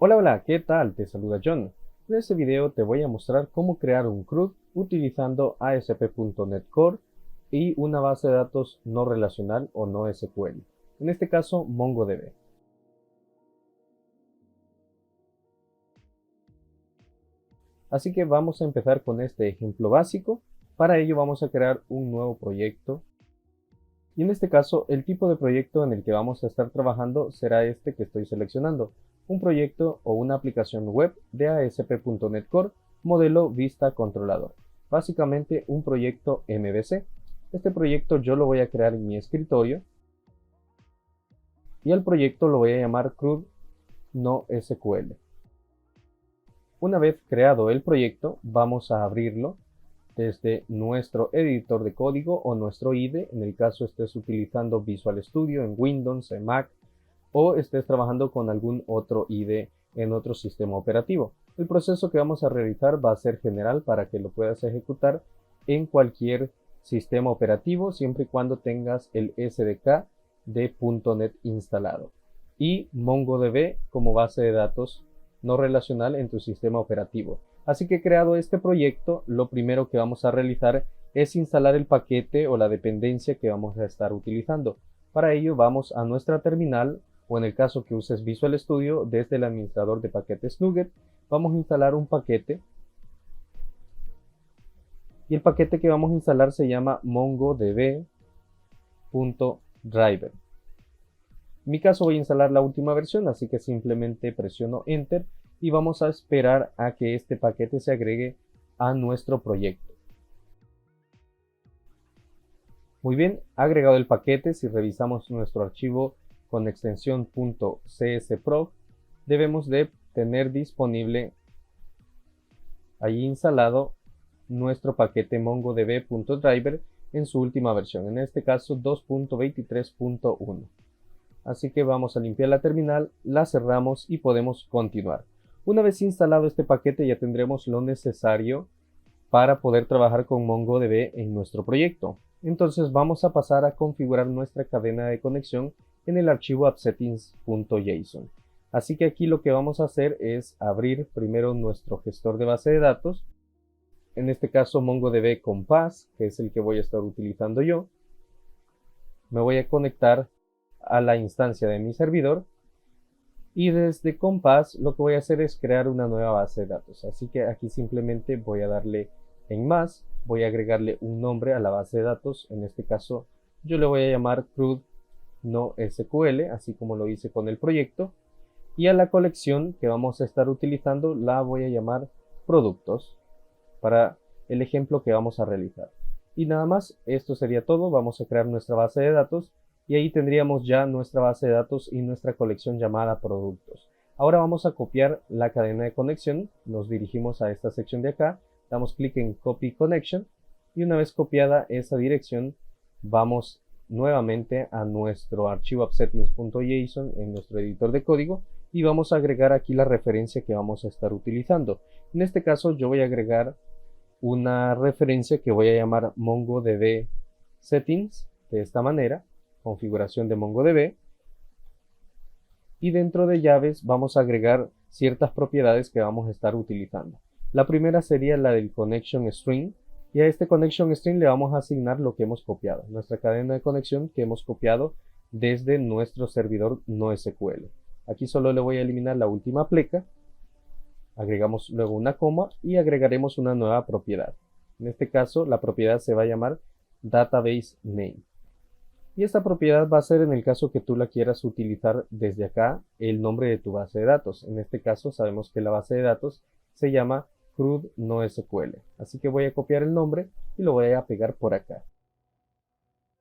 Hola, hola, ¿qué tal? Te saluda John. En este video te voy a mostrar cómo crear un CRUD utilizando ASP.NET Core y una base de datos no relacional o no SQL. En este caso, MongoDB. Así que vamos a empezar con este ejemplo básico. Para ello vamos a crear un nuevo proyecto. Y en este caso, el tipo de proyecto en el que vamos a estar trabajando será este que estoy seleccionando, un proyecto o una aplicación web de ASP.NET Core, modelo Vista Controlador. Básicamente un proyecto MVC. Este proyecto yo lo voy a crear en mi escritorio y al proyecto lo voy a llamar CRUD no SQL. Una vez creado el proyecto, vamos a abrirlo desde nuestro editor de código o nuestro IDE, en el caso estés utilizando Visual Studio en Windows, en Mac, o estés trabajando con algún otro IDE en otro sistema operativo. El proceso que vamos a realizar va a ser general para que lo puedas ejecutar en cualquier sistema operativo, siempre y cuando tengas el SDK de .NET instalado y MongoDB como base de datos no relacional en tu sistema operativo. Así que creado este proyecto, lo primero que vamos a realizar es instalar el paquete o la dependencia que vamos a estar utilizando. Para ello vamos a nuestra terminal o en el caso que uses Visual Studio desde el administrador de paquetes NuGet, vamos a instalar un paquete y el paquete que vamos a instalar se llama mongodb.driver. En mi caso voy a instalar la última versión, así que simplemente presiono Enter y vamos a esperar a que este paquete se agregue a nuestro proyecto. Muy bien, agregado el paquete, si revisamos nuestro archivo con extensión .csprog, debemos de tener disponible allí instalado nuestro paquete mongodb.driver en su última versión, en este caso 2.23.1. Así que vamos a limpiar la terminal, la cerramos y podemos continuar. Una vez instalado este paquete ya tendremos lo necesario para poder trabajar con MongoDB en nuestro proyecto. Entonces vamos a pasar a configurar nuestra cadena de conexión en el archivo appsettings.json. Así que aquí lo que vamos a hacer es abrir primero nuestro gestor de base de datos, en este caso MongoDB Compass, que es el que voy a estar utilizando yo. Me voy a conectar a la instancia de mi servidor y desde Compass lo que voy a hacer es crear una nueva base de datos. Así que aquí simplemente voy a darle en más, voy a agregarle un nombre a la base de datos. En este caso yo le voy a llamar CRUD no SQL, así como lo hice con el proyecto. Y a la colección que vamos a estar utilizando la voy a llamar productos para el ejemplo que vamos a realizar. Y nada más, esto sería todo. Vamos a crear nuestra base de datos y ahí tendríamos ya nuestra base de datos y nuestra colección llamada productos. Ahora vamos a copiar la cadena de conexión, nos dirigimos a esta sección de acá, damos clic en Copy Connection y una vez copiada esa dirección vamos nuevamente a nuestro archivo appsettings.json en nuestro editor de código y vamos a agregar aquí la referencia que vamos a estar utilizando. En este caso yo voy a agregar una referencia que voy a llamar MongoDB Settings, de esta manera, configuración de MongoDB, y dentro de llaves vamos a agregar ciertas propiedades que vamos a estar utilizando. La primera sería la del connection string, y a este connection string le vamos a asignar lo que hemos copiado, nuestra cadena de conexión que hemos copiado desde nuestro servidor NoSQL. Aquí solo le voy a eliminar la última pleca, agregamos luego una coma y agregaremos una nueva propiedad. En este caso la propiedad se va a llamar database name. Y esta propiedad va a ser en el caso que tú la quieras utilizar desde acá el nombre de tu base de datos. En este caso sabemos que la base de datos se llama CRUD no SQL. Así que voy a copiar el nombre y lo voy a pegar por acá.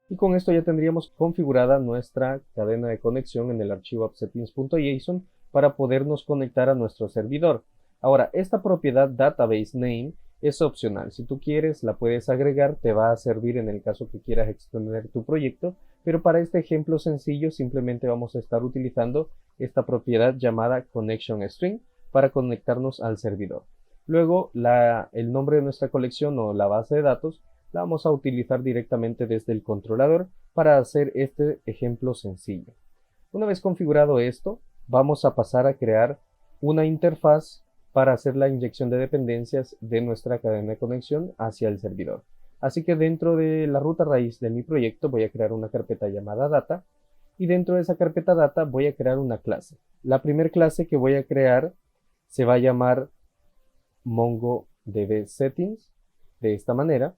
Y con esto ya tendríamos configurada nuestra cadena de conexión en el archivo appsettings.json para podernos conectar a nuestro servidor. Ahora, esta propiedad database name es opcional. Si tú quieres, la puedes agregar, te va a servir en el caso que quieras extender tu proyecto, pero para este ejemplo sencillo simplemente vamos a estar utilizando esta propiedad llamada connection string para conectarnos al servidor. Luego, el nombre de nuestra colección o la base de datos la vamos a utilizar directamente desde el controlador para hacer este ejemplo sencillo. Una vez configurado esto, vamos a pasar a crear una interfaz para hacer la inyección de dependencias de nuestra cadena de conexión hacia el servidor. Así que dentro de la ruta raíz de mi proyecto voy a crear una carpeta llamada data, y dentro de esa carpeta data voy a crear una clase. La primera clase que voy a crear se va a llamar MongoDB Settings, de esta manera.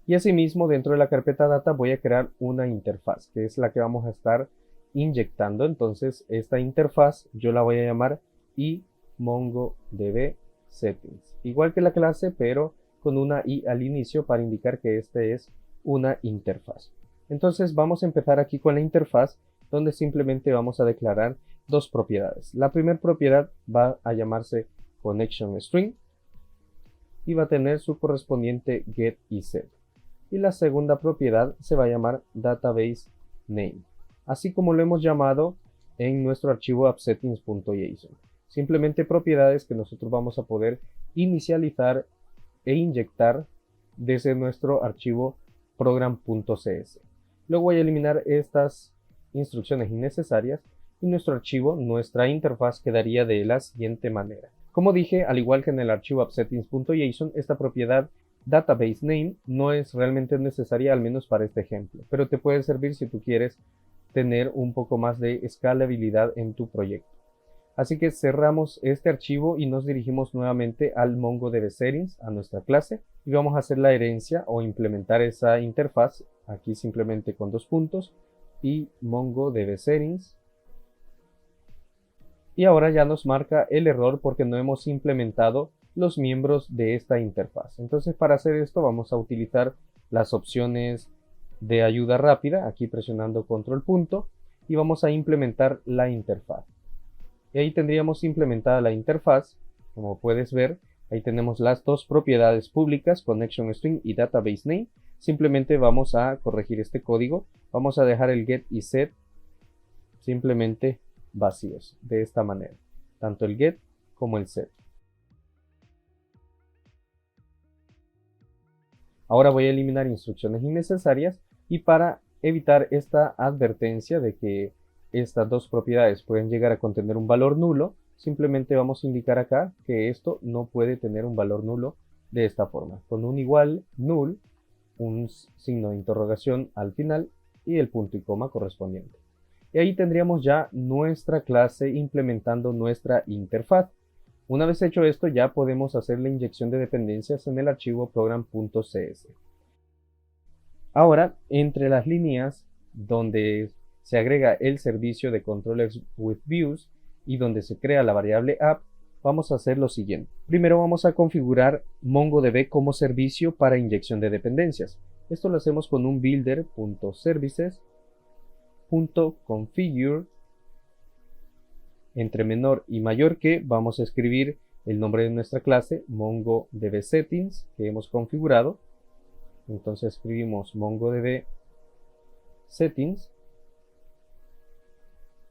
Y asimismo dentro de la carpeta data voy a crear una interfaz, que es la que vamos a estar inyectando. Entonces esta interfaz yo la voy a llamar iMongoDB Settings, igual que la clase, pero con una i al inicio para indicar que este es una interfaz. Entonces vamos a empezar aquí con la interfaz, donde simplemente vamos a declarar dos propiedades. La primera propiedad va a llamarse ConnectionString y va a tener su correspondiente get y set. Y la segunda propiedad se va a llamar DatabaseName, así como lo hemos llamado en nuestro archivo appsettings.json. Simplemente propiedades que nosotros vamos a poder inicializar e inyectar desde nuestro archivo program.cs. Luego voy a eliminar estas instrucciones innecesarias y nuestro archivo, nuestra interfaz, quedaría de la siguiente manera. Como dije, al igual que en el archivo appsettings.json, esta propiedad DatabaseName no es realmente necesaria, al menos para este ejemplo, pero te puede servir si tú quieres tener un poco más de escalabilidad en tu proyecto. Así que cerramos este archivo y nos dirigimos nuevamente al MongoDB Settings, a nuestra clase, y vamos a hacer la herencia o implementar esa interfaz, aquí simplemente con dos puntos, y MongoDB Settings. Y ahora ya nos marca el error porque no hemos implementado los miembros de esta interfaz. Entonces para hacer esto vamos a utilizar las opciones de ayuda rápida, aquí presionando control punto, y vamos a implementar la interfaz. Y ahí tendríamos implementada la interfaz. Como puedes ver, ahí tenemos las dos propiedades públicas, ConnectionString y DatabaseName. Simplemente vamos a corregir este código. Vamos a dejar el get y set simplemente vacíos, de esta manera, tanto el get como el set. Ahora voy a eliminar instrucciones innecesarias, y para evitar esta advertencia de que estas dos propiedades pueden llegar a contener un valor nulo, simplemente vamos a indicar acá que esto no puede tener un valor nulo de esta forma, con un igual null, un signo de interrogación al final y el punto y coma correspondiente. Y ahí tendríamos ya nuestra clase implementando nuestra interfaz. Una vez hecho esto, ya podemos hacer la inyección de dependencias en el archivo program.cs. Ahora, entre las líneas donde se agrega el servicio de Controllers with Views y donde se crea la variable app, vamos a hacer lo siguiente. Primero vamos a configurar MongoDB como servicio para inyección de dependencias. Esto lo hacemos con un builder.services.configure. Entre menor y mayor que vamos a escribir el nombre de nuestra clase, MongoDB Settings, que hemos configurado. Entonces escribimos MongoDB Settings.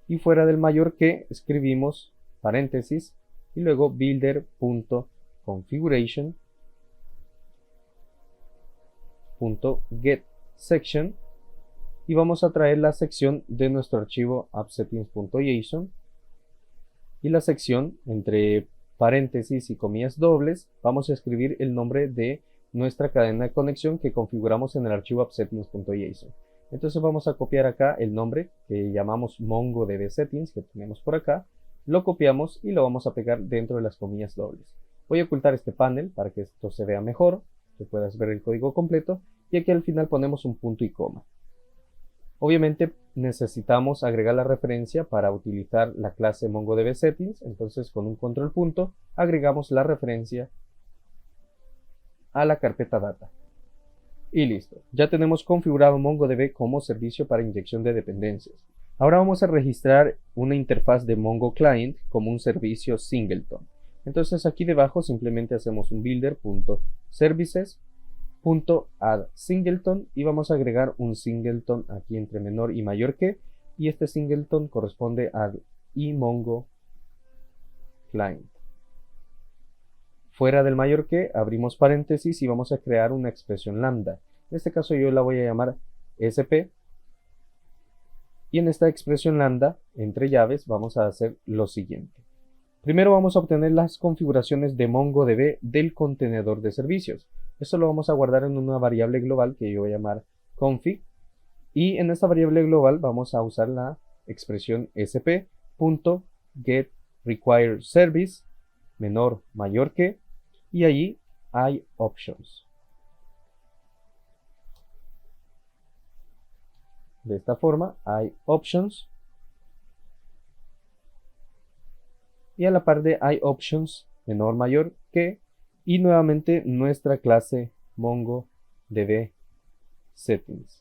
Y fuera del mayor que escribimos paréntesis y luego builder.configuration.getSection, y vamos a traer la sección de nuestro archivo appsettings.json, y la sección entre paréntesis y comillas dobles vamos a escribir el nombre de nuestra cadena de conexión que configuramos en el archivo appsettings.json. Entonces vamos a copiar acá el nombre que llamamos MongoDB Settings, que tenemos por acá, lo copiamos y lo vamos a pegar dentro de las comillas dobles. Voy a ocultar este panel para que esto se vea mejor, que puedas ver el código completo, y aquí al final ponemos un punto y coma. Obviamente necesitamos agregar la referencia para utilizar la clase MongoDB Settings, entonces con un control punto agregamos la referencia a la carpeta data. Y listo, ya tenemos configurado MongoDB como servicio para inyección de dependencias. Ahora vamos a registrar una interfaz de Mongo Client como un servicio singleton. Entonces aquí debajo simplemente hacemos un builder.services.addSingleton y vamos a agregar un singleton aquí entre menor y mayor que, y este singleton corresponde al iMongo Client. Fuera del mayor que, abrimos paréntesis y vamos a crear una expresión lambda. En este caso yo la voy a llamar SP. Y en esta expresión lambda entre llaves vamos a hacer lo siguiente. Primero vamos a obtener las configuraciones de MongoDB del contenedor de servicios. Esto lo vamos a guardar en una variable global que yo voy a llamar config. Y en esta variable global vamos a usar la expresión sp.getRequiredService menor mayor que, y allí hay options. De esta forma hay options, y a la par de hay options menor mayor que, y nuevamente nuestra clase MongoDB settings.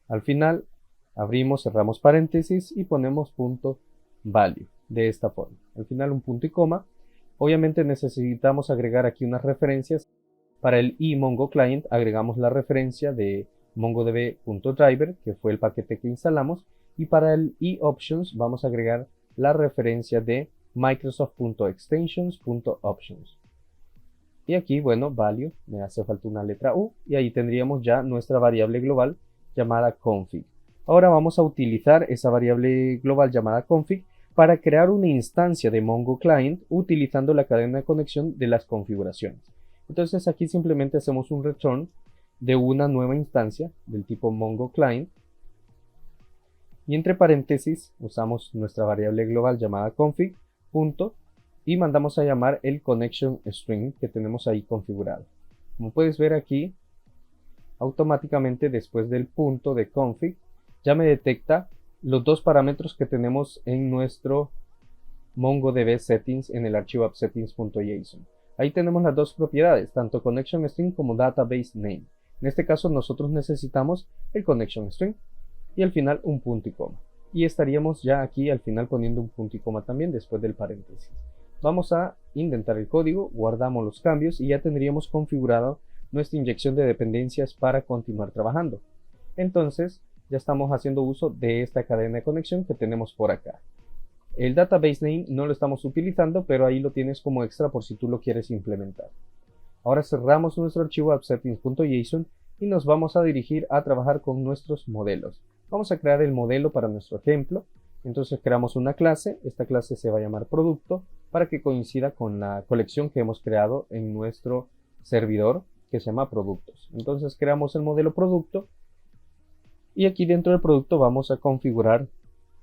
Al final abrimos, cerramos paréntesis y ponemos punto value de esta forma. Al final un punto y coma. Obviamente necesitamos agregar aquí unas referencias. Para el iMongo Client agregamos la referencia de mongodb.driver, que fue el paquete que instalamos, y para el iOptions vamos a agregar la referencia de microsoft.extensions.options. Y aquí, bueno, value, me hace falta una letra U, y ahí tendríamos ya nuestra variable global llamada config. Ahora vamos a utilizar esa variable global llamada config para crear una instancia de Mongo Client utilizando la cadena de conexión de las configuraciones. Entonces aquí simplemente hacemos un return de una nueva instancia del tipo Mongo Client, y entre paréntesis usamos nuestra variable global llamada config, punto, y mandamos a llamar el connection string que tenemos ahí configurado. Como puedes ver aquí, automáticamente después del punto de config ya me detecta los dos parámetros que tenemos en nuestro MongoDB settings en el archivo appsettings.json. Ahí tenemos las dos propiedades, tanto connection string como database name. En este caso nosotros necesitamos el connection string y al final un punto y coma. Y estaríamos ya aquí al final poniendo un punto y coma también después del paréntesis. Vamos a indentar el código, guardamos los cambios y ya tendríamos configurado nuestra inyección de dependencias para continuar trabajando. Entonces ya estamos haciendo uso de esta cadena de conexión que tenemos por acá. El database name no lo estamos utilizando, pero ahí lo tienes como extra por si tú lo quieres implementar. Ahora cerramos nuestro archivo appsettings.json y nos vamos a dirigir a trabajar con nuestros modelos. Vamos a crear el modelo para nuestro ejemplo. Entonces creamos una clase, esta clase se va a llamar producto para que coincida con la colección que hemos creado en nuestro servidor que se llama productos. Entonces creamos el modelo producto y aquí dentro del producto vamos a configurar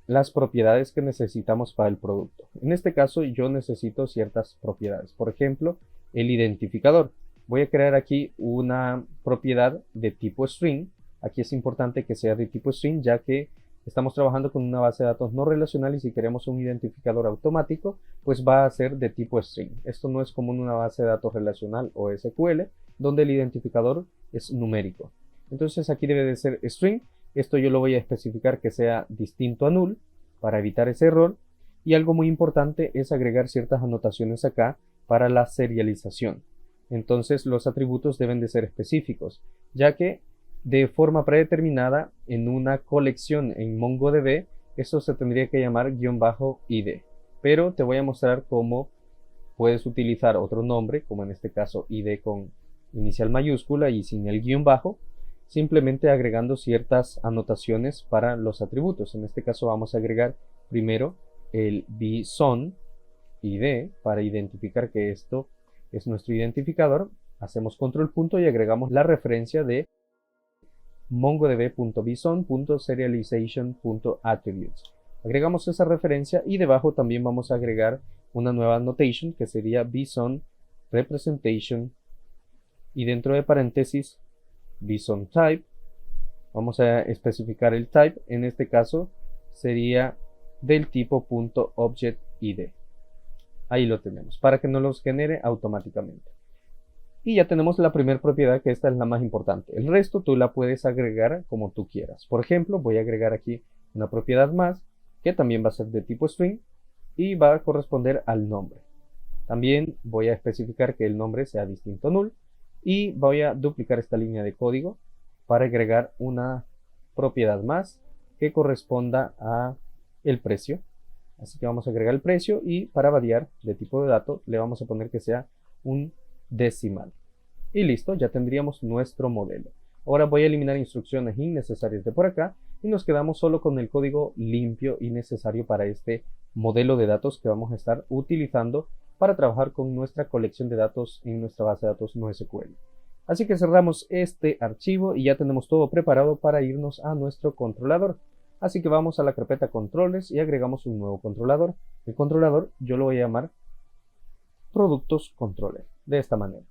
las propiedades que necesitamos para el producto. En este caso yo necesito ciertas propiedades, por ejemplo el identificador. Voy a crear aquí una propiedad de tipo string. Aquí es importante que sea de tipo string ya que estamos trabajando con una base de datos no relacional y si queremos un identificador automático pues va a ser de tipo string. Esto no es como en una base de datos relacional o SQL donde el identificador es numérico. Entonces aquí debe de ser string. Esto yo lo voy a especificar que sea distinto a null para evitar ese error. Y algo muy importante es agregar ciertas anotaciones acá para la serialización. Entonces los atributos deben de ser específicos, ya que de forma predeterminada en una colección en MongoDB, esto se tendría que llamar --id. Pero te voy a mostrar cómo puedes utilizar otro nombre, como en este caso id con inicial mayúscula y sin el guión bajo, simplemente agregando ciertas anotaciones para los atributos. En este caso vamos a agregar primero el bson id para identificar que esto es nuestro identificador. Hacemos control punto y agregamos la referencia de mongodb.bson.serialization.attributes. Agregamos esa referencia y debajo también vamos a agregar una nueva annotation que sería bson representation y dentro de paréntesis bson type. Vamos a especificar el type, en este caso sería del tipo .objectID. Ahí lo tenemos, para que nos los genere automáticamente. Y ya tenemos la primera propiedad, que esta es la más importante. El resto tú la puedes agregar como tú quieras. Por ejemplo, voy a agregar aquí una propiedad más, que también va a ser de tipo string, y va a corresponder al nombre. También voy a especificar que el nombre sea distinto a null, y voy a duplicar esta línea de código para agregar una propiedad más que corresponda a el precio. Así que vamos a agregar el precio y para variar de tipo de dato le vamos a poner que sea un decimal. Y listo, ya tendríamos nuestro modelo. Ahora voy a eliminar instrucciones innecesarias de por acá y nos quedamos solo con el código limpio y necesario para este modelo de datos que vamos a estar utilizando para trabajar con nuestra colección de datos en nuestra base de datos NoSQL. Así que cerramos este archivo y ya tenemos todo preparado para irnos a nuestro controlador. Así que vamos a la carpeta controles y agregamos un nuevo controlador. El controlador yo lo voy a llamar productos controller, de esta manera.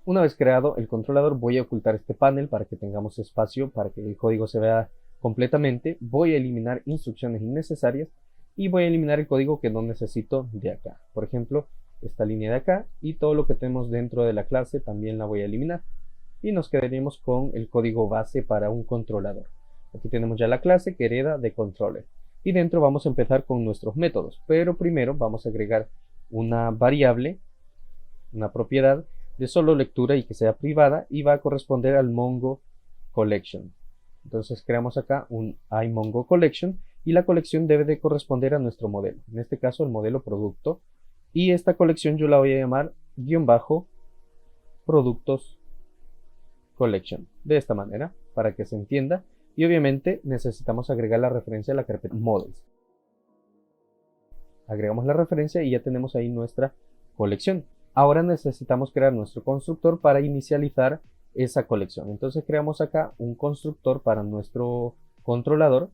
Una vez creado el controlador, voy a ocultar este panel para que tengamos espacio para que el código se vea completamente. Voy a eliminar instrucciones innecesarias y voy a eliminar el código que no necesito de acá. Por ejemplo, esta línea de acá y todo lo que tenemos dentro de la clase también la voy a eliminar. Y nos quedaríamos con el código base para un controlador. Aquí tenemos ya la clase que hereda de controller. Y dentro vamos a empezar con nuestros métodos. Pero primero vamos a agregar una variable, una propiedad de solo lectura y que sea privada y va a corresponder al Mongo Collection. Entonces creamos acá un iMongo Collection y la colección debe de corresponder a nuestro modelo, en este caso el modelo producto, y esta colección yo la voy a llamar _productos collection, de esta manera, para que se entienda, y obviamente necesitamos agregar la referencia a la carpeta models. Agregamos la referencia y ya tenemos ahí nuestra colección. Ahora necesitamos crear nuestro constructor para inicializar esa colección. Entonces creamos acá un constructor para nuestro controlador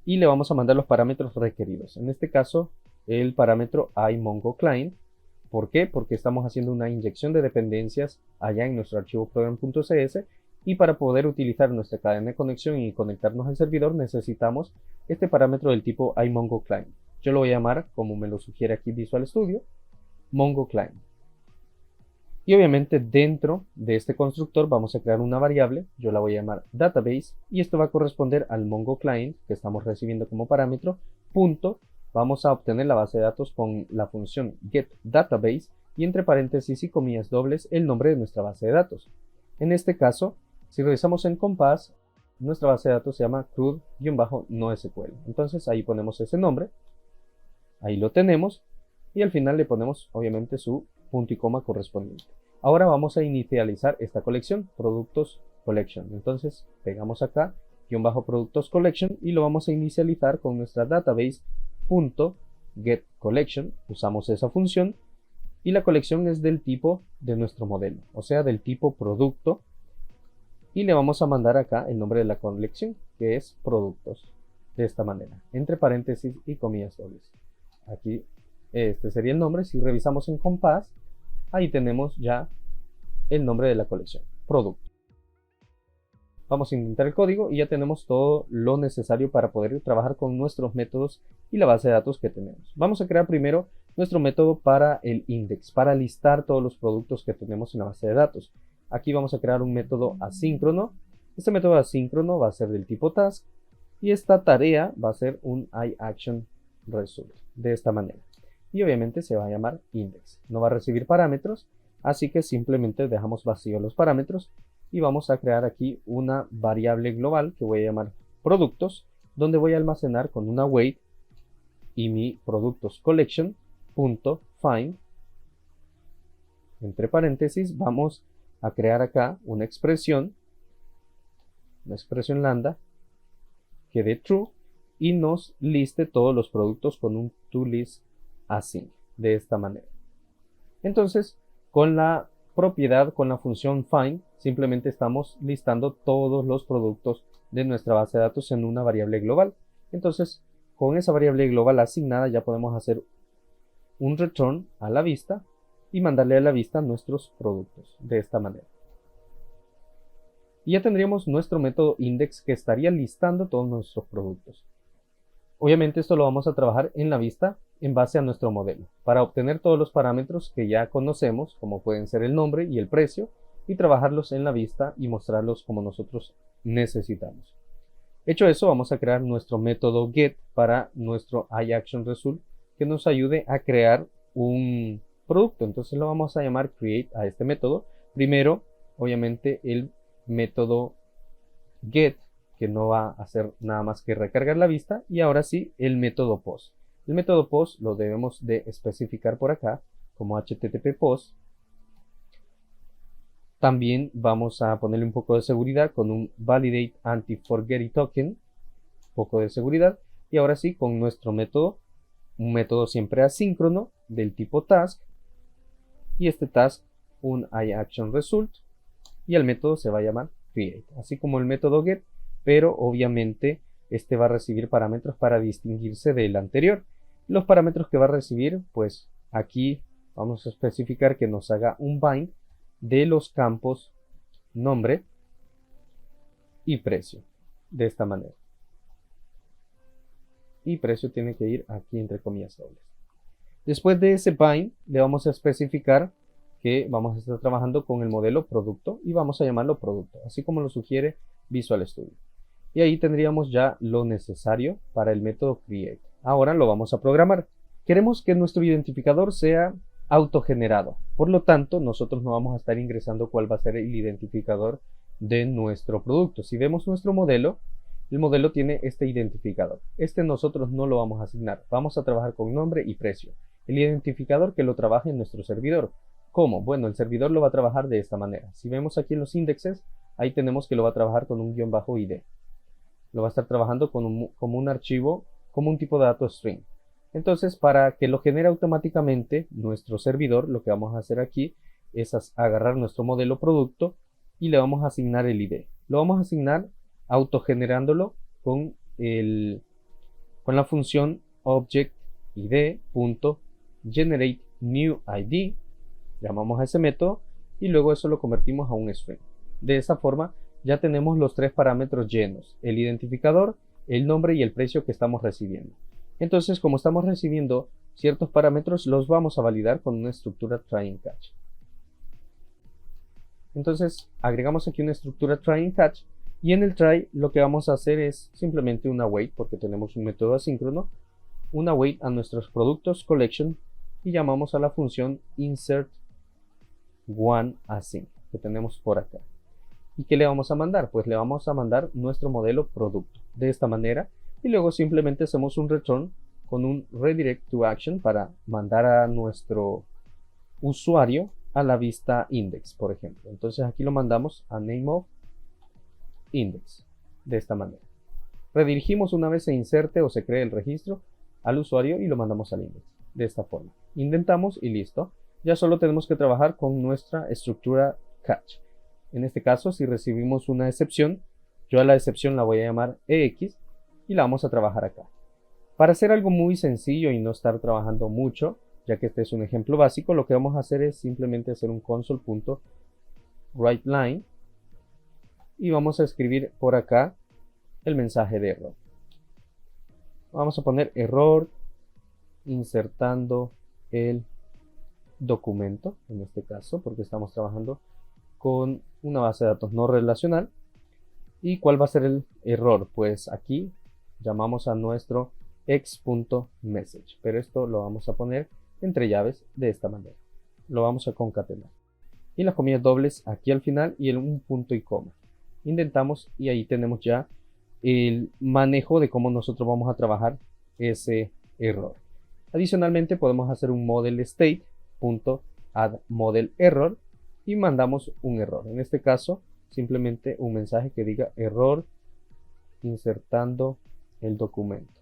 y le vamos a mandar los parámetros requeridos. En este caso, el parámetro iMongoClient. ¿Por qué? Porque estamos haciendo una inyección de dependencias allá en nuestro archivo program.cs y para poder utilizar nuestra cadena de conexión y conectarnos al servidor necesitamos este parámetro del tipo iMongoClient. Yo lo voy a llamar, como me lo sugiere aquí Visual Studio, MongoClient. Y obviamente dentro de este constructor vamos a crear una variable, yo la voy a llamar database, y esto va a corresponder al MongoClient que estamos recibiendo como parámetro, punto, vamos a obtener la base de datos con la función getDatabase y entre paréntesis y comillas dobles el nombre de nuestra base de datos. En este caso, si revisamos en Compass, nuestra base de datos se llama CRUD-NoSQL. Entonces ahí ponemos ese nombre, ahí lo tenemos, y al final le ponemos obviamente su punto y coma correspondiente. Ahora vamos a inicializar esta colección, productos collection. Entonces pegamos acá, _productos collection y lo vamos a inicializar con nuestra database.getCollection. Usamos esa función y la colección es del tipo de nuestro modelo, o sea del tipo producto. Y le vamos a mandar acá el nombre de la colección, que es productos, de esta manera, entre paréntesis y comillas dobles. Aquí este sería el nombre. Si revisamos en Compass, ahí tenemos ya el nombre de la colección, producto. Vamos a intentar el código y ya tenemos todo lo necesario para poder trabajar con nuestros métodos y la base de datos que tenemos. Vamos a crear primero nuestro método para el index, para listar todos los productos que tenemos en la base de datos. Aquí vamos a crear un método asíncrono. Este método asíncrono va a ser del tipo task y esta tarea va a ser un iActionResult, de esta manera. Y obviamente se va a llamar index. No va a recibir parámetros, así que simplemente dejamos vacíos los parámetros y vamos a crear aquí una variable global que voy a llamar productos, donde voy a almacenar con una wait y mi productos collection.find. Entre paréntesis vamos a crear acá una expresión lambda que dé true y nos liste todos los productos con un toList async, de esta manera. Entonces, con la propiedad, con la función find, simplemente estamos listando todos los productos de nuestra base de datos en una variable global. Entonces, con esa variable global asignada ya podemos hacer un return a la vista y mandarle a la vista nuestros productos, de esta manera. Y ya tendríamos nuestro método index que estaría listando todos nuestros productos. Obviamente esto lo vamos a trabajar en la vista en base a nuestro modelo, para obtener todos los parámetros que ya conocemos, como pueden ser el nombre y el precio, y trabajarlos en la vista y mostrarlos como nosotros necesitamos. Hecho eso, vamos a crear nuestro método get para nuestro iActionResult que nos ayude a crear un producto. Entonces lo vamos a llamar create a este método. Primero, obviamente, el método get, que no va a hacer nada más que recargar la vista, y ahora sí el método post. El método post lo debemos de especificar por acá como http post También vamos a ponerle un poco de seguridad con un validate anti-forgetty token, un poco de seguridad. Y ahora sí, con nuestro método, un método siempre asíncrono del tipo task. Y este task, un iActionResult. Y el método se va a llamar create, así como el método get, pero obviamente este va a recibir parámetros para distinguirse del anterior. Los parámetros que va a recibir, pues aquí vamos a especificar que nos haga un bind de los campos nombre y precio, de esta manera. Y precio tiene que ir aquí entre comillas dobles. Después de ese bind le vamos a especificar que vamos a estar trabajando con el modelo producto y vamos a llamarlo producto, así como lo sugiere Visual Studio. Y ahí tendríamos ya lo necesario para el método create. Ahora lo vamos a programar. Queremos que nuestro identificador sea autogenerado. Por lo tanto, nosotros no vamos a estar ingresando cuál va a ser el identificador de nuestro producto. Si vemos nuestro modelo, el modelo tiene este identificador. Este nosotros no lo vamos a asignar. Vamos a trabajar con nombre y precio. El identificador que lo trabaje en nuestro servidor. ¿Cómo? Bueno, el servidor lo va a trabajar de esta manera. Si vemos aquí en los indexes, ahí tenemos que lo va a trabajar con un --id. Lo va a estar trabajando como un archivo, como un tipo de dato string. Entonces, para que lo genere automáticamente nuestro servidor, lo que vamos a hacer aquí es agarrar nuestro modelo producto y le vamos a asignar el ID. Lo vamos a asignar autogenerándolo con la función object_id.generateNewID. Llamamos a ese método y luego eso lo convertimos a un string. De esa forma ya tenemos los tres parámetros llenos: el identificador, el nombre y el precio que estamos recibiendo. Entonces, como estamos recibiendo ciertos parámetros, los vamos a validar con una estructura try and catch. Entonces, agregamos aquí una estructura try and catch y en el try lo que vamos a hacer es simplemente una wait, porque tenemos un método asíncrono, una wait a nuestros productos collection y llamamos a la función insert one async que tenemos por acá. ¿Y qué le vamos a mandar? Pues le vamos a mandar nuestro modelo producto de esta manera y luego simplemente hacemos un return con un redirect to action para mandar a nuestro usuario a la vista index, por ejemplo. Entonces aquí lo mandamos a name of index de esta manera. Redirigimos una vez se inserte o se cree el registro al usuario y lo mandamos al index de esta forma. Indentamos y listo. Ya solo tenemos que trabajar con nuestra estructura catch. En este caso, si recibimos una excepción, yo a la excepción la voy a llamar EX y la vamos a trabajar acá. Para hacer algo muy sencillo y no estar trabajando mucho, ya que este es un ejemplo básico, lo que vamos a hacer es simplemente hacer un console.writeLine y vamos a escribir por acá el mensaje de error. Vamos a poner error insertando el documento, en este caso, porque estamos trabajando con una base de datos no relacional. ¿Y cuál va a ser el error? Pues aquí llamamos a nuestro ex.message, pero esto lo vamos a poner entre llaves de esta manera. Lo vamos a concatenar. Y las comillas dobles aquí al final y un punto y coma. Indentamos y ahí tenemos ya el manejo de cómo nosotros vamos a trabajar ese error. Adicionalmente podemos hacer un model state.addModelError y mandamos un error. En este caso, simplemente un mensaje que diga error insertando el documento.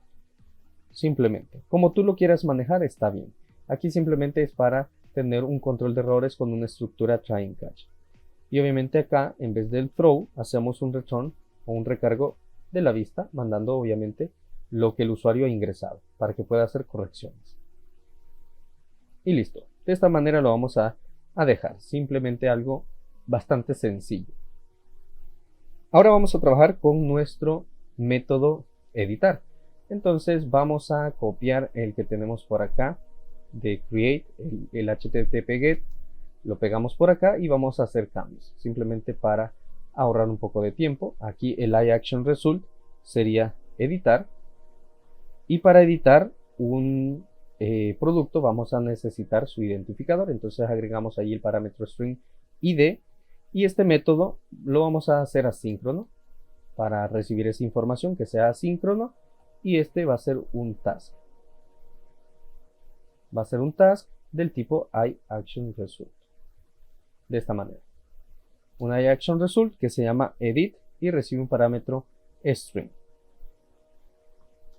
Simplemente, como tú lo quieras manejar, está bien. Aquí simplemente es para tener un control de errores con una estructura try and catch. Y obviamente acá, en vez del throw, hacemos un return o un recargo de la vista, mandando obviamente lo que el usuario ha ingresado para que pueda hacer correcciones. Y listo. De esta manera lo vamos a dejar. Simplemente algo bastante sencillo. Ahora vamos a trabajar con nuestro método editar. Entonces vamos a copiar el que tenemos por acá de create, el http get, lo pegamos por acá y vamos a hacer cambios, simplemente para ahorrar un poco de tiempo. Aquí el iActionResult sería editar, y para editar un producto vamos a necesitar su identificador. Entonces agregamos ahí el parámetro string id y este método lo vamos a hacer asíncrono para recibir esa información, que sea asíncrono, y este va a ser un task. Va a ser un task del tipo iActionResult de esta manera. una action result que se llama edit y recibe un parámetro string.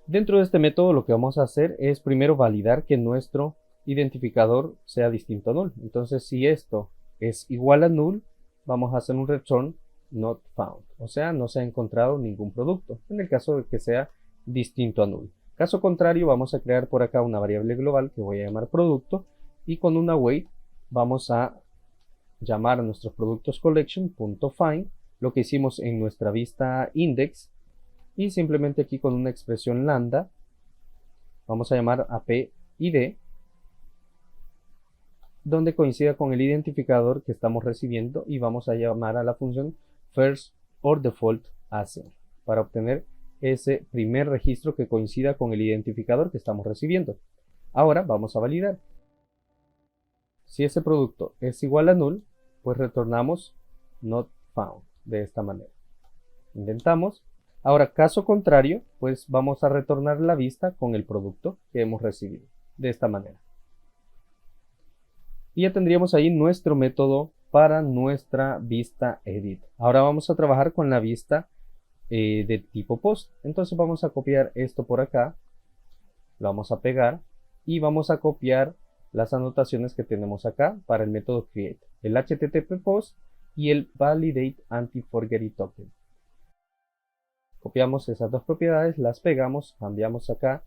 Dentro de este método lo que vamos a hacer es primero validar que nuestro identificador sea distinto a null. Entonces, si esto es igual a null, vamos a hacer un return not found, o sea, no se ha encontrado ningún producto, en el caso de que sea distinto a null. Caso contrario, vamos a crear por acá una variable global que voy a llamar producto, y con una wait vamos a llamar a nuestros productos collection.find, lo que hicimos en nuestra vista index, y simplemente aquí con una expresión lambda vamos a llamar a p_id, donde coincida con el identificador que estamos recibiendo, y vamos a llamar a la función first or default async para obtener ese primer registro que coincida con el identificador que estamos recibiendo. Ahora vamos a validar. Si ese producto es igual a null, pues retornamos not found de esta manera. Intentamos. Ahora, caso contrario, pues vamos a retornar la vista con el producto que hemos recibido de esta manera. Y ya tendríamos ahí nuestro método para nuestra vista edit. Ahora vamos a trabajar con la vista de tipo post. Entonces vamos a copiar esto por acá, lo vamos a pegar y vamos a copiar las anotaciones que tenemos acá para el método create, el http post y el validate anti-forgery token. Copiamos esas dos propiedades, las pegamos, cambiamos acá.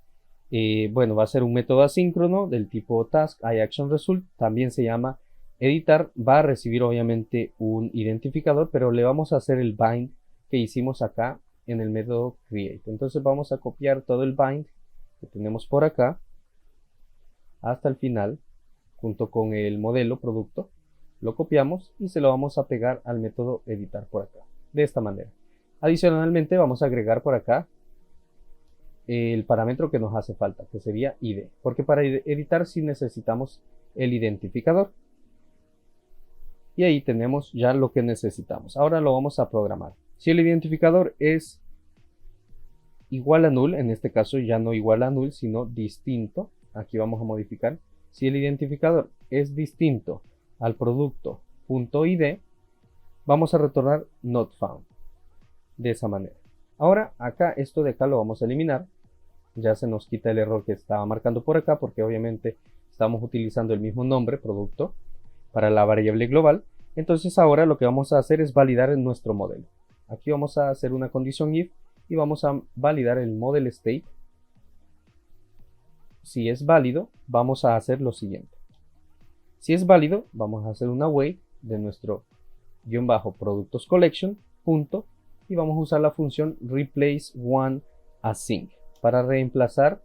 Bueno, va a ser un método asíncrono del tipo task action result, también se llama editar, va a recibir obviamente un identificador, pero le vamos a hacer el bind que hicimos acá en el método create. Entonces vamos a copiar todo el bind que tenemos por acá hasta el final junto con el modelo producto, lo copiamos y se lo vamos a pegar al método editar por acá, de esta manera. Adicionalmente vamos a agregar por acá el parámetro que nos hace falta, que sería id, porque para editar sí necesitamos el identificador. Y ahí tenemos ya lo que necesitamos. Ahora lo vamos a programar. Si el identificador es igual a null, en este caso ya no igual a null, sino distinto, aquí vamos a modificar. Si el identificador es distinto al producto.id, vamos a retornar not found, de esa manera. Ahora acá, esto de acá lo vamos a eliminar. Ya se nos quita el error que estaba marcando por acá, porque obviamente estamos utilizando el mismo nombre, producto, para la variable global. Entonces ahora lo que vamos a hacer es validar en nuestro modelo. Aquí vamos a hacer una condición if y vamos a validar el model state. Si es válido, vamos a hacer lo siguiente. Si es válido, vamos a hacer una wait de nuestro guión bajo productos collection punto, y vamos a usar la función replace one async para reemplazar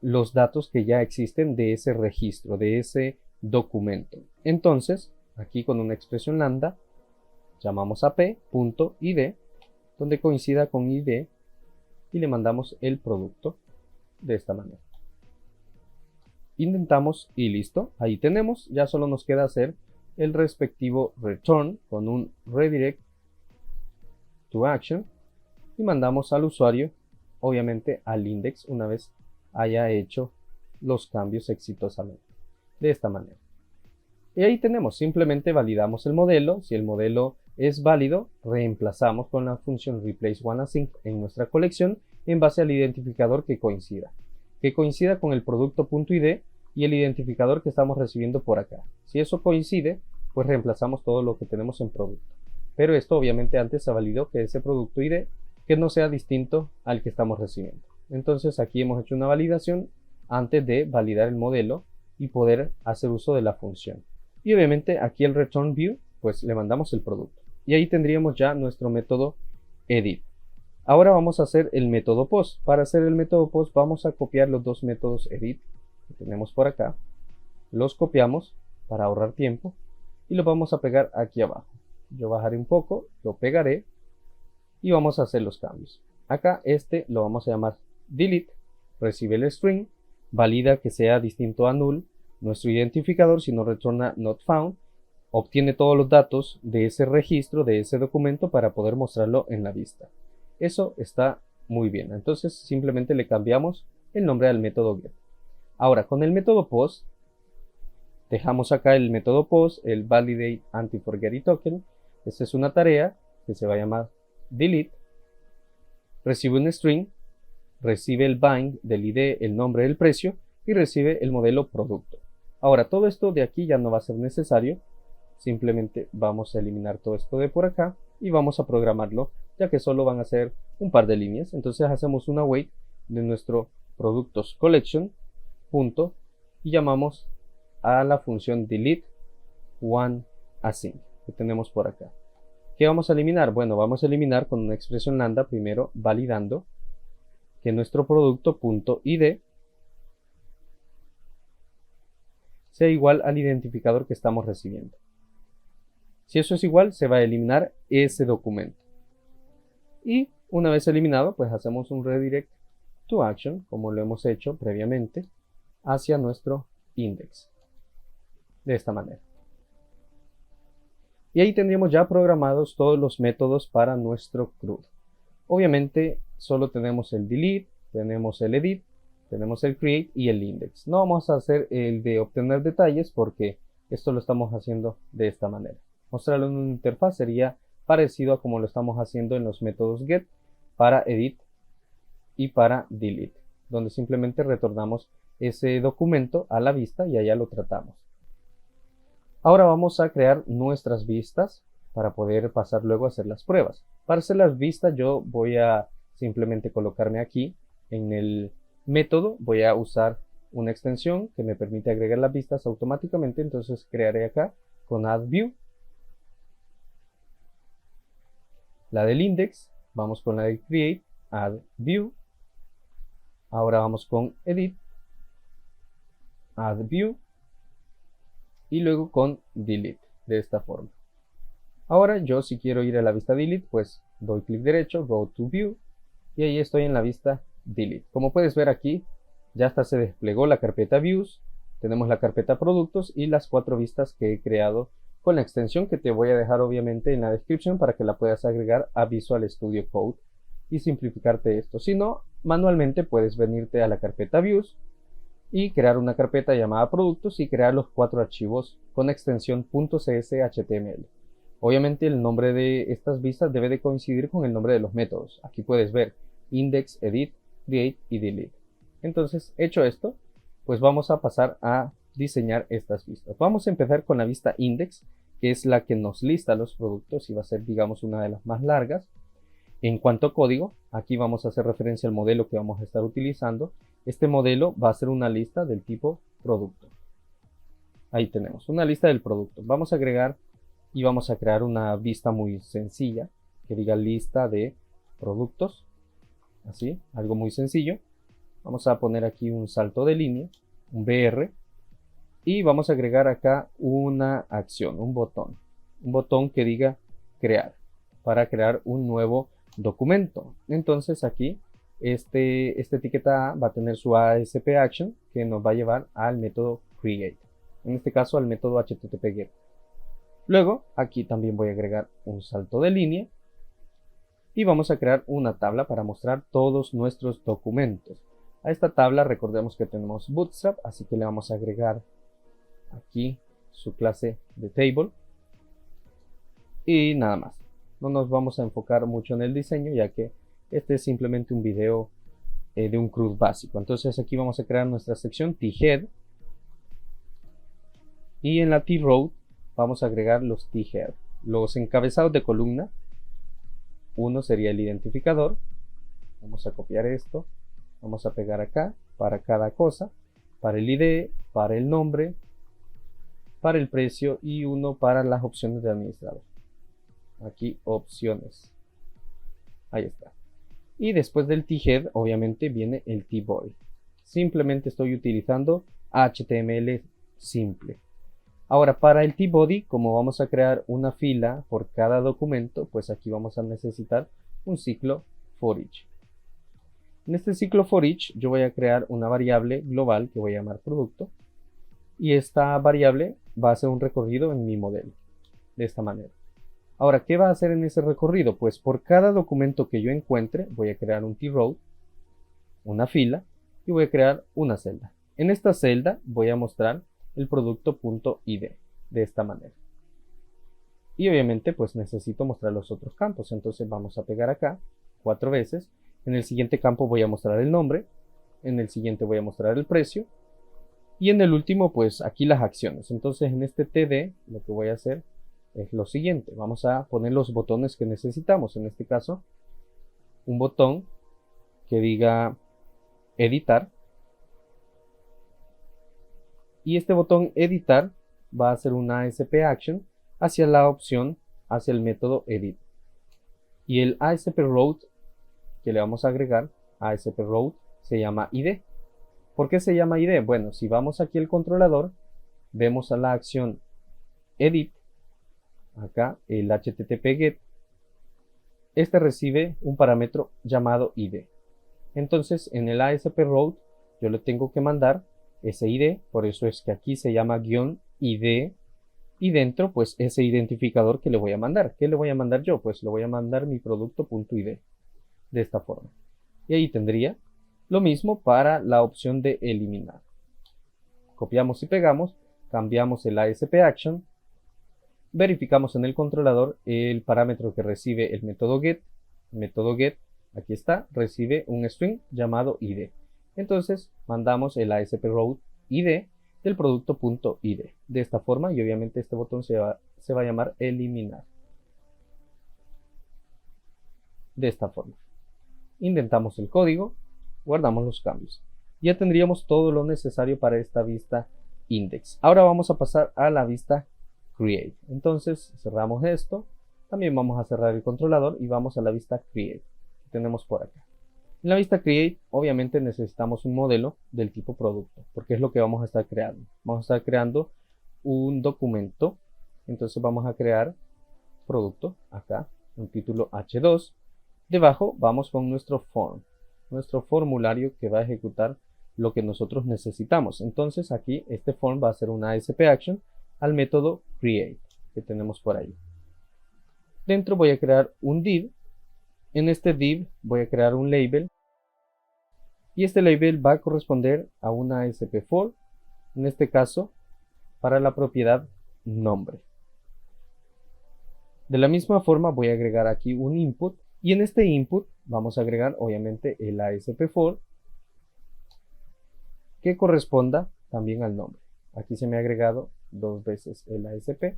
los datos que ya existen de ese registro, de ese documento. Entonces, aquí con una expresión lambda, llamamos a p.id, donde coincida con id, y le mandamos el producto de esta manera. Intentamos y listo, ahí tenemos, ya solo nos queda hacer el respectivo return con un redirect to action y mandamos al usuario, obviamente al index, una vez haya hecho los cambios exitosamente, de esta manera. Y ahí tenemos, simplemente validamos el modelo. Si el modelo es válido, reemplazamos con la función replace one async en nuestra colección en base al identificador que coincida con el producto.id y el identificador que estamos recibiendo por acá. Si eso coincide, pues reemplazamos todo lo que tenemos en producto. Pero esto obviamente antes se validó que ese producto ID que no sea distinto al que estamos recibiendo. Entonces aquí hemos hecho una validación antes de validar el modelo y poder hacer uso de la función. Y obviamente aquí el return view, pues le mandamos el producto. Y ahí tendríamos ya nuestro método edit. Ahora vamos a hacer el método post. Para hacer el método post vamos a copiar los dos métodos edit que tenemos por acá. Los copiamos para ahorrar tiempo y los vamos a pegar aquí abajo. Yo bajaré un poco, lo pegaré y vamos a hacer los cambios. Acá este lo vamos a llamar delete, recibe el string, valida que sea distinto a null, nuestro identificador si nos retorna not found, obtiene todos los datos de ese registro, de ese documento para poder mostrarlo en la vista. Eso está muy bien, entonces simplemente le cambiamos el nombre al método get. Ahora con el método post, dejamos acá el método post, el validate anti-forgery token, Esta es una tarea que se va a llamar delete. Recibe un string, recibe el bind del ID, el nombre del precio, y recibe el modelo producto. Ahora, todo esto de aquí ya no va a ser necesario. Simplemente vamos a eliminar todo esto de por acá y vamos a programarlo, ya que solo van a ser un par de líneas. Entonces hacemos una wait de nuestro productos collection punto y llamamos a la función delete one async que tenemos por acá. ¿Qué vamos a eliminar? Bueno, vamos a eliminar con una expresión lambda, primero validando que nuestro producto.id sea igual al identificador que estamos recibiendo. Si eso es igual, se va a eliminar ese documento. Y una vez eliminado, pues hacemos un redirect to action, como lo hemos hecho previamente, hacia nuestro index. De esta manera. Y ahí tendríamos ya programados todos los métodos para nuestro CRUD. Obviamente solo tenemos el delete, tenemos el edit, tenemos el create y el index. No vamos a hacer el de obtener detalles porque esto lo estamos haciendo de esta manera. Mostrarlo en una interfaz sería parecido a como lo estamos haciendo en los métodos get para edit y para delete, donde simplemente retornamos ese documento a la vista y allá lo tratamos. Ahora vamos a crear nuestras vistas para poder pasar luego a hacer las pruebas. Para hacer las vistas yo voy a simplemente colocarme aquí en el método, voy a usar una extensión que me permite agregar las vistas automáticamente, entonces crearé acá con add view. La del index, vamos con la de create, add view. Ahora vamos con edit, add view. Y luego con delete, de esta forma. Ahora yo si quiero ir a la vista delete, pues doy clic derecho, go to view, y ahí estoy en la vista delete. Como puedes ver aquí, ya hasta se desplegó la carpeta views, tenemos la carpeta productos y las 4 vistas que he creado con la extensión que te voy a dejar obviamente en la descripción para que la puedas agregar a Visual Studio Code y simplificarte esto. Si no, manualmente puedes venirte a la carpeta views y crear una carpeta llamada productos y crear los 4 archivos con extensión .cshtml. Obviamente el nombre de estas vistas debe de coincidir con el nombre de los métodos. Aquí puedes ver index, edit, create y delete. Entonces, hecho esto, pues vamos a pasar a diseñar estas vistas. Vamos a empezar con la vista index, que es la que nos lista los productos y va a ser, digamos, una de las más largas. En cuanto a código, aquí vamos a hacer referencia al modelo que vamos a estar utilizando. Este modelo va a ser una lista del tipo producto. Ahí tenemos una lista del producto. Vamos a agregar y vamos a crear una vista muy sencilla que diga lista de productos. Así, algo muy sencillo. Vamos a poner aquí un salto de línea, un BR. Y vamos a agregar acá una acción, un botón que diga crear, para crear un nuevo documento. Entonces aquí esta etiqueta A va a tener su ASP action que nos va a llevar al método create, en este caso al método HTTP GET. Luego aquí también voy a agregar un salto de línea y vamos a crear una tabla para mostrar todos nuestros documentos. A esta tabla recordemos que tenemos Bootstrap, así que le vamos a agregar aquí su clase de table y nada más. No nos vamos a enfocar mucho en el diseño, ya que este es simplemente un video de un CRUD básico. Entonces aquí vamos a crear nuestra sección T-Head y en la T-Row vamos a agregar los T-Head, los encabezados de columna. Uno sería el identificador. Vamos a copiar esto, vamos a pegar acá para cada cosa, para el ID, para el nombre, para el precio y uno para las opciones de administrador. Aquí opciones, ahí está. Y después del T-Head obviamente viene el T-Body. Simplemente estoy utilizando HTML simple. Ahora para el T-Body, como vamos a crear una fila por cada documento, pues aquí vamos a necesitar un ciclo for each. En este ciclo for each yo voy a crear una variable global que voy a llamar producto y esta variable va a hacer un recorrido en mi modelo de esta manera. Ahora, ¿qué va a hacer en ese recorrido? Pues por cada documento que yo encuentre voy a crear un T-Row, una fila y voy a crear una celda. En esta celda voy a mostrar el producto.id de esta manera. Y obviamente pues necesito mostrar los otros campos, entonces vamos a pegar acá 4 veces. En el siguiente campo voy a mostrar el nombre, en el siguiente voy a mostrar el precio, y en el último pues aquí las acciones. Entonces en este TD lo que voy a hacer es lo siguiente, vamos a poner los botones que necesitamos. En este caso un botón que diga editar, y este botón editar va a ser una ASP action hacia la opción, hacia el método edit. Y el ASP route que le vamos a agregar, ASP route, se llama ID. ¿Por qué se llama ID? Bueno, si vamos aquí al controlador, vemos a la acción edit, acá el HTTP GET, este recibe un parámetro llamado ID. Entonces en el ASP route yo le tengo que mandar ese ID, por eso es que aquí se llama -ID, y dentro pues ese identificador que le voy a mandar. ¿Qué le voy a mandar yo? Pues le voy a mandar mi producto.id de esta forma. Y ahí tendría lo mismo para la opción de eliminar. Copiamos y pegamos, cambiamos el ASP action, verificamos en el controlador el parámetro que recibe el método get. El método get, aquí está, recibe un string llamado id. Entonces mandamos el ASP route id del producto.id de esta forma, y obviamente este botón se va a llamar eliminar. De esta forma. Indentamos el código, guardamos los cambios. Ya tendríamos todo lo necesario para esta vista index. Ahora vamos a pasar a la vista create. Entonces cerramos esto, también vamos a cerrar el controlador y vamos a la vista create que tenemos por acá. En la vista create obviamente necesitamos un modelo del tipo producto, porque es lo que vamos a estar creando. Vamos a estar creando un documento, entonces vamos a crear producto, acá, un título H2. Debajo vamos con nuestro form, nuestro formulario que va a ejecutar lo que nosotros necesitamos. Entonces aquí este form va a ser una ASP action al método create que tenemos por ahí. Dentro voy a crear un div. En este div voy a crear un label, y este label va a corresponder a una ASP for, en este caso para la propiedad nombre. De la misma forma voy a agregar aquí un input, y en este input vamos a agregar obviamente el ASP for que corresponda también al nombre. Aquí se me ha agregado 2 veces el ASP.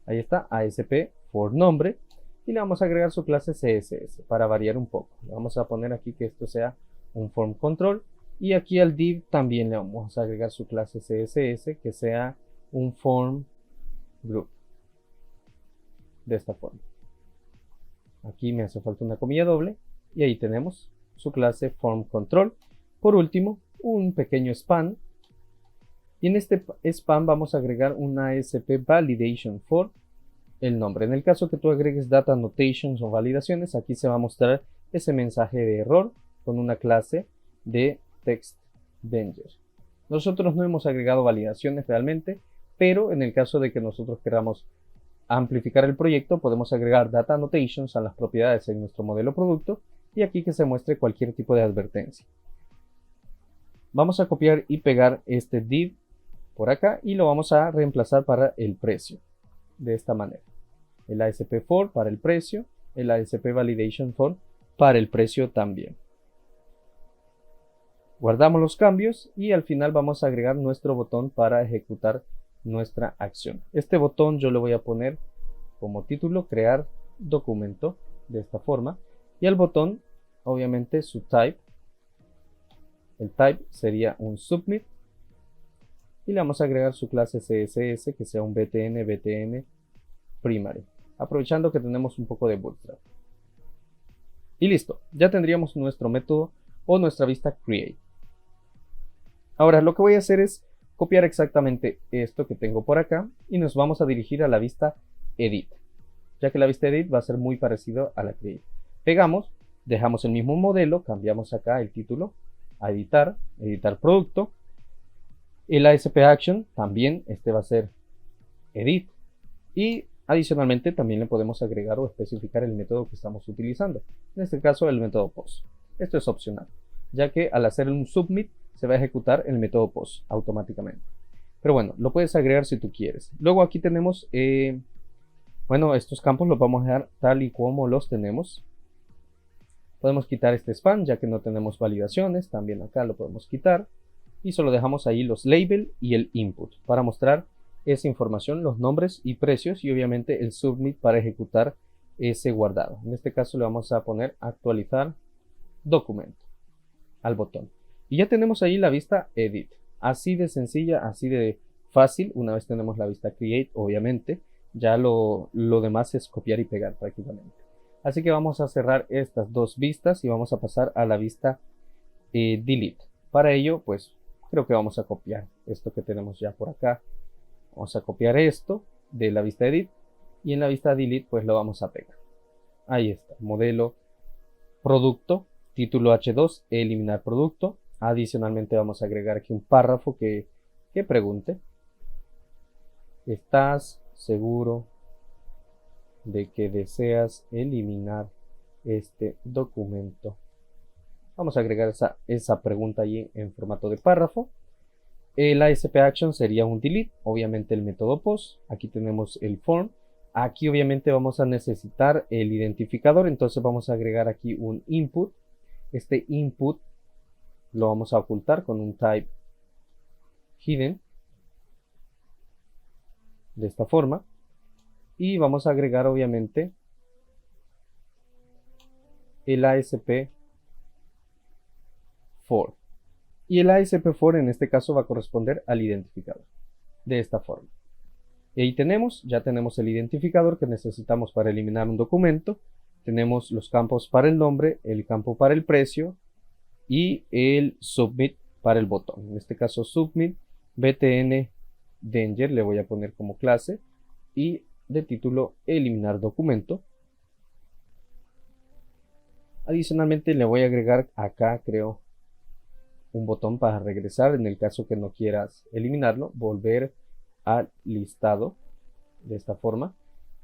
Ahí está, ASP for nombre, y le vamos a agregar su clase CSS para variar un poco. Le vamos a poner aquí que esto sea un form control, y aquí al div también le vamos a agregar su clase CSS que sea un form group. De esta forma. Aquí me hace falta una comilla doble, y ahí tenemos su clase form control. Por último, un pequeño span, y en este span vamos a agregar una ASP validation for el nombre. En el caso que tú agregues data annotations o validaciones, aquí se va a mostrar ese mensaje de error con una clase de text danger. Nosotros no hemos agregado validaciones realmente, pero en el caso de que nosotros queramos amplificar el proyecto, podemos agregar data annotations a las propiedades en nuestro modelo producto, y aquí que se muestre cualquier tipo de advertencia. Vamos a copiar y pegar este div por acá y lo vamos a reemplazar para el precio de esta manera. El ASP for para el precio, el ASP validation for para el precio también. Guardamos los cambios y al final vamos a agregar nuestro botón para ejecutar nuestra acción. Este botón yo le voy a poner como título crear documento de esta forma, y al botón obviamente su type, el type sería un submit, y le vamos a agregar su clase CSS que sea un btn primary, aprovechando que tenemos un poco de bootstrap. Y listo, ya tendríamos nuestro método o nuestra vista create. Ahora lo que voy a hacer es copiar exactamente esto que tengo por acá y nos vamos a dirigir a la vista edit, ya que la vista edit va a ser muy parecido a la create. Pegamos, dejamos el mismo modelo, cambiamos acá el título a editar, editar producto. El ASP action también este va a ser edit, y adicionalmente también le podemos agregar o especificar el método que estamos utilizando, en este caso el método post. Esto es opcional, ya que al hacer un submit se va a ejecutar el método post automáticamente, pero bueno, lo puedes agregar si tú quieres. Luego aquí tenemos Bueno, estos campos los vamos a dejar tal y como los tenemos. Podemos quitar este span ya que no tenemos validaciones, también acá lo podemos quitar y solo dejamos ahí los label y el input para mostrar esa información, los nombres y precios y obviamente el submit para ejecutar ese guardado. En este caso le vamos a poner actualizar documento al botón y ya tenemos ahí la vista edit, así de sencilla, así de fácil. Una vez tenemos la vista create, obviamente ya lo demás es copiar y pegar prácticamente. Así que vamos a cerrar estas dos vistas y vamos a pasar a la vista delete. Para ello, pues creo que vamos a copiar esto que tenemos ya por acá. Vamos a copiar esto de la vista edit y en la vista delete pues lo vamos a pegar. Ahí está, modelo, producto, título H2, eliminar producto. Adicionalmente vamos a agregar aquí un párrafo que pregunte: ¿estás seguro de que deseas eliminar este documento? Vamos a agregar esa pregunta allí en formato de párrafo. El ASP action sería un delete, obviamente el método post. Aquí tenemos el form. Aquí obviamente vamos a necesitar el identificador, entonces vamos a agregar aquí un input. Este input lo vamos a ocultar con un type hidden de esta forma. Y vamos a agregar obviamente el ASP for. Y el ASP for en este caso va a corresponder al identificador. De esta forma. Y ahí ya tenemos el identificador que necesitamos para eliminar un documento. Tenemos los campos para el nombre, el campo para el precio y el submit para el botón. En este caso submit btn danger le voy a poner como clase y de título eliminar documento. Adicionalmente le voy a agregar acá, creo, un botón para regresar en el caso que no quieras eliminarlo, volver al listado de esta forma.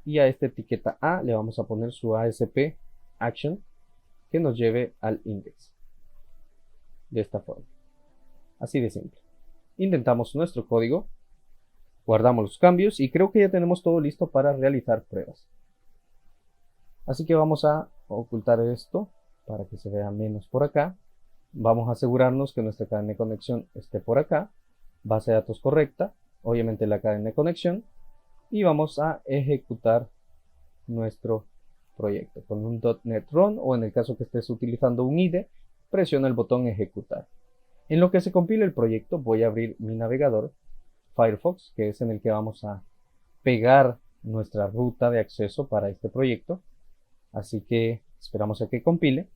Y a esta etiqueta A le vamos a poner su ASP action que nos lleve al index. De esta forma. Así de simple. Intentamos nuestro código. Guardamos los cambios y creo que ya tenemos todo listo para realizar pruebas. Así que vamos a ocultar esto para que se vea menos por acá. Vamos a asegurarnos que nuestra cadena de conexión esté por acá. Base de datos correcta. Obviamente la cadena de conexión. Y vamos a ejecutar nuestro proyecto con un .NET Run o en el caso que estés utilizando un IDE, presiona el botón ejecutar. En lo que se compila el proyecto voy a abrir mi navegador Firefox, que es en el que vamos a pegar nuestra ruta de acceso para este proyecto. Así que esperamos a que compile.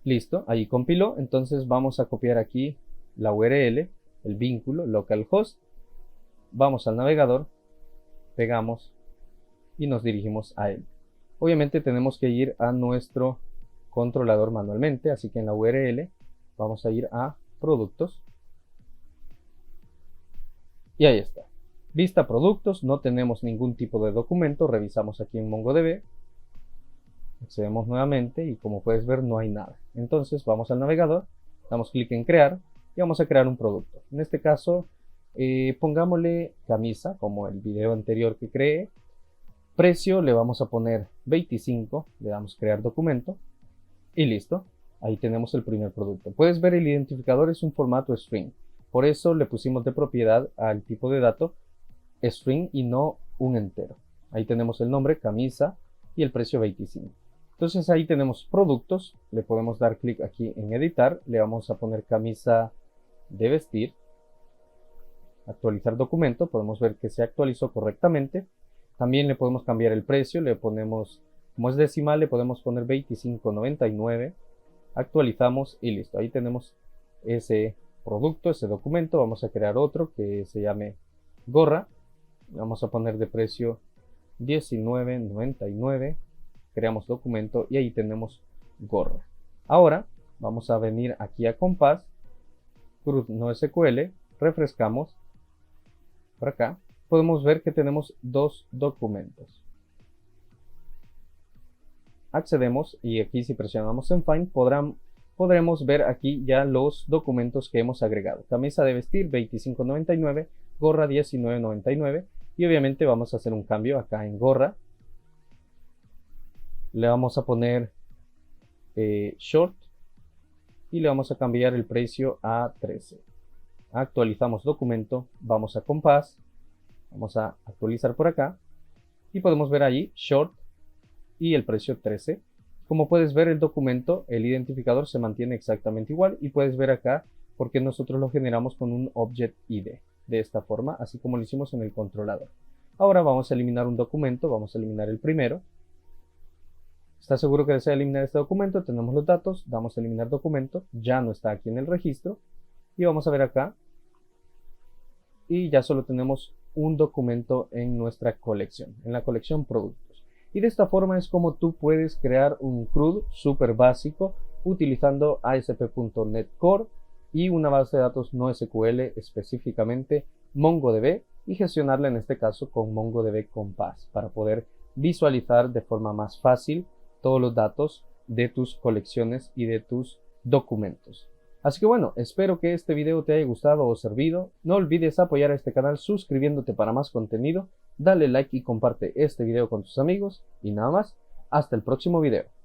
Listo, ahí compiló. Entonces vamos a copiar aquí la URL, el vínculo localhost. Vamos al navegador, pegamos y nos dirigimos a él. Obviamente tenemos que ir a nuestro controlador manualmente, así que en la URL vamos a ir a productos y ahí está. Vista productos, no tenemos ningún tipo de documento. Revisamos aquí en MongoDB, accedemos nuevamente y como puedes ver no hay nada. Entonces vamos al navegador, damos clic en crear y vamos a crear un producto. En este caso pongámosle camisa como el video anterior que creé. Precio le vamos a poner 25, le damos crear documento y listo. Ahí tenemos el primer producto. Puedes ver el identificador es un formato string. Por eso le pusimos de propiedad al tipo de dato string y no un entero. Ahí tenemos el nombre, camisa y el precio 25. Entonces ahí tenemos productos. Le podemos dar clic aquí en editar. Le vamos a poner camisa de vestir. Actualizar documento. Podemos ver que se actualizó correctamente. También le podemos cambiar el precio. Le ponemos, como es decimal, le podemos poner 25.99. Actualizamos y listo. Ahí tenemos ese producto, ese documento. Vamos a crear otro que se llame gorra. Vamos a poner de precio 19.99. Creamos documento y ahí tenemos gorra. Ahora vamos a venir aquí a Compass, CRUD NoSQL, refrescamos por acá. Podemos ver que tenemos dos documentos. Accedemos y aquí si presionamos en Find podrán podremos ver aquí ya los documentos que hemos agregado. Camisa de vestir 25.99, gorra 19.99 y obviamente vamos a hacer un cambio acá en gorra. Le vamos a poner short y le vamos a cambiar el precio a 13. Actualizamos documento, vamos a compás, vamos a actualizar por acá y podemos ver allí short y el precio 13. Como puedes ver, el documento, el identificador se mantiene exactamente igual y puedes ver acá porque nosotros lo generamos con un Object ID de esta forma, así como lo hicimos en el controlador. Ahora vamos a eliminar un documento, vamos a eliminar el primero. ¿Estás seguro que desea eliminar este documento? Tenemos los datos, damos a eliminar documento, ya no está aquí en el registro y vamos a ver acá y ya solo tenemos un documento en nuestra colección, en la colección productos. Y de esta forma es como tú puedes crear un CRUD súper básico utilizando ASP.NET Core y una base de datos no SQL, específicamente MongoDB, y gestionarla en este caso con MongoDB Compass para poder visualizar de forma más fácil todos los datos de tus colecciones y de tus documentos. Así que bueno, espero que este video te haya gustado o servido. No olvides apoyar a este canal suscribiéndote para más contenido. Dale like y comparte este video con tus amigos. Y nada más, hasta el próximo video.